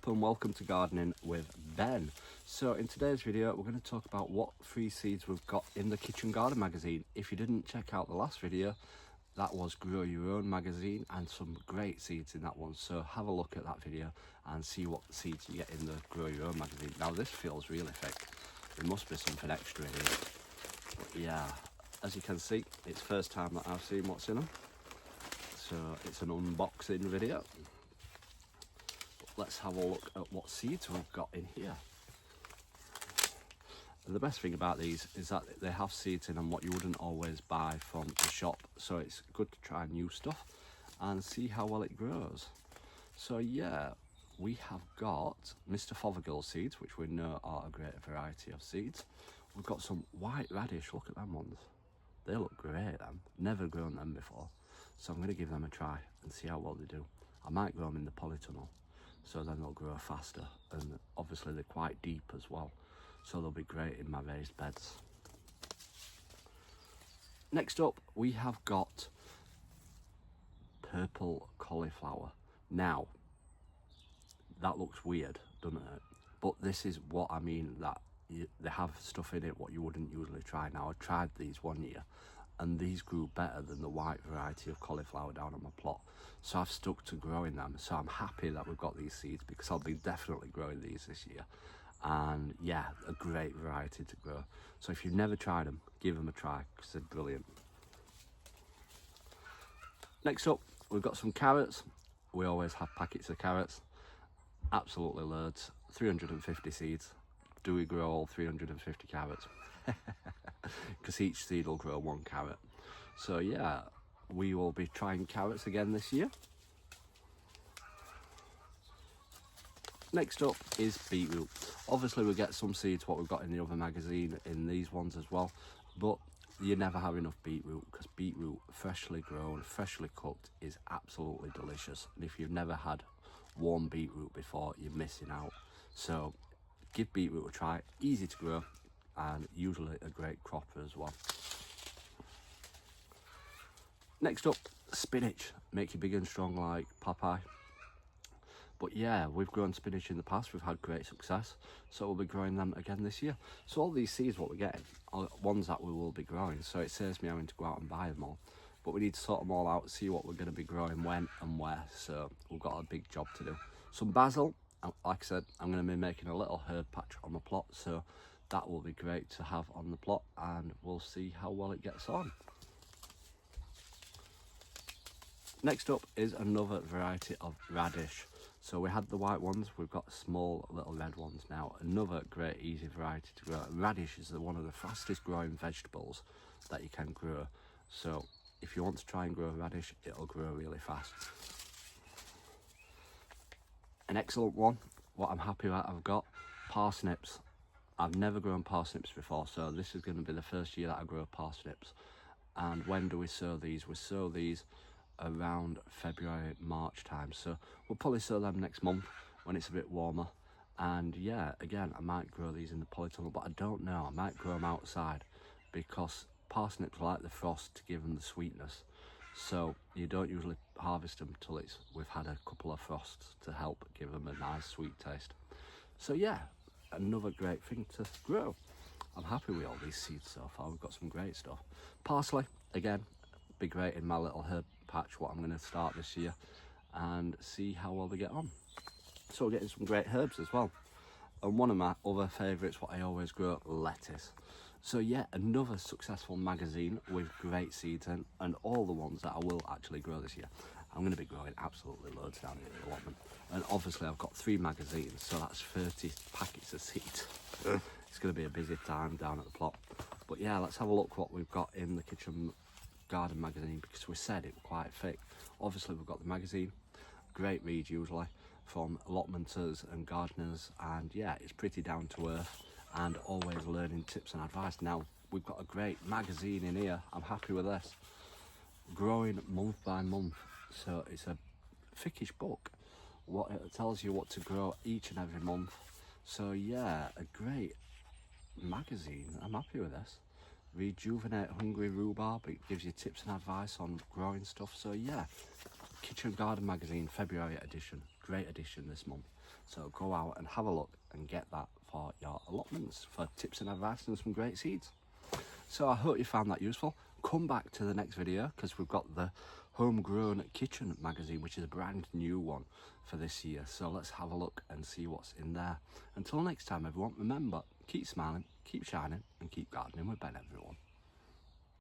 up and welcome to Gardening with Ben. So in today's video we're going to talk about what free seeds we've got in the Kitchen Garden magazine. If you didn't check out the last video, that was Grow Your Own magazine and some great seeds in that one. So have a look at that video and see what seeds you get in the Grow Your Own magazine. Now this feels really thick. There must be something extra in here. But yeah, as you can see, it's first time that I've seen what's in them. So it's an unboxing video. Let's have a look at what seeds we've got in here. And the best thing about these is that they have seeds in them what you wouldn't always buy from the shop, so it's good to try new stuff and see how well it grows. So yeah, we have got Mr. Fothergill seeds, which we know are a great variety of seeds. We've got some white radish. Look at them ones, they look great. I've never grown them before, so I'm going to give them a try and see how well they do. I might grow them in the polytunnel, so then they'll grow faster, and obviously they're quite deep as well, so they'll be great in my raised beds. Next up we have got purple cauliflower. Now that looks weird, doesn't it? But this is what I mean, that they have stuff in it what you wouldn't usually try. Now I tried these one year and these grew better than the white variety of cauliflower down on my plot, so I've stuck to growing them. So I'm happy that we've got these seeds because I'll be definitely growing these this year. And yeah, a great variety to grow. So if you've never tried them, give them a try because they're brilliant. Next up we've got some carrots. We always have packets of carrots, absolutely loads, 350 seeds. Do we grow all 350 carrots? Because each seed will grow one carrot. So yeah, we will be trying carrots again this year. Next up is beetroot. Obviously we get some seeds what we've got in the other magazine in these ones as well, but you never have enough beetroot because beetroot freshly grown, freshly cooked is absolutely delicious. And if you've never had warm beetroot before, you're missing out. So give beetroot a try, easy to grow and usually a great cropper as well. Next up, spinach. Make you big and strong like Popeye. But yeah, we've grown spinach in the past, we've had great success, so we'll be growing them again this year. So all these seeds what we're getting are ones that we will be growing, so it saves me having to go out and buy them all. But we need to sort them all out, see what we're going to be growing when and where, so we've got a big job to do. Some basil, like I said, I'm going to be making a little herb patch on my plot, so that will be great to have on the plot, and we'll see how well it gets on. Next up is another variety of radish. So we had the white ones, we've got small little red ones now. Another great easy variety to grow. Radish is one of the fastest growing vegetables that you can grow. So if you want to try and grow a radish, it'll grow really fast. An excellent one, what I'm happy that I've got, parsnips. I've never grown parsnips before, so this is going to be the first year that I grow parsnips. And when do we sow these? We sow these around February, March time, so we'll probably sow them next month when it's a bit warmer. And yeah, again, I might grow these in the polytunnel, but I don't know, I might grow them outside because parsnips like the frost to give them the sweetness, so you don't usually harvest them till we've had a couple of frosts to help give them a nice sweet taste. So yeah, another great thing to grow. I'm happy with all these seeds so far, we've got some great stuff. Parsley, again, be great in my little herb patch what I'm going to start this year and see how well they get on. So we're getting some great herbs as well. And one of my other favourites what I always grow, lettuce. So yeah, another successful magazine with great seeds in, and all the ones that I will actually grow this year. I'm going to be growing absolutely loads down here in the allotment, and obviously I've got 3 magazines, so that's 30 packets of seeds. It's going to be a busy time down at the plot. But yeah, let's have a look what we've got in the Kitchen Garden magazine, because we said it was quite thick. Obviously we've got the magazine, great read usually from allotmenters and gardeners, and yeah, it's pretty down to earth and always learning tips and advice. Now we've got a great magazine in here, I'm happy with this, growing month by month, so it's a thickish book what it tells you what to grow each and every month. So yeah, a great magazine, I'm happy with this. Rejuvenate Hungry Rhubarb, it gives you tips and advice on growing stuff. So yeah, Kitchen Garden magazine, February edition, great edition this month. So go out and have a look and get that for your allotments for tips and advice and some great seeds. So I hope you found that useful. Come back to the next video because we've got the Homegrown Kitchen magazine, which is a brand new one for this year. So let's have a look and see what's in there. Until next time, everyone, remember, keep smiling, keep shining, and keep gardening with Ben, everyone.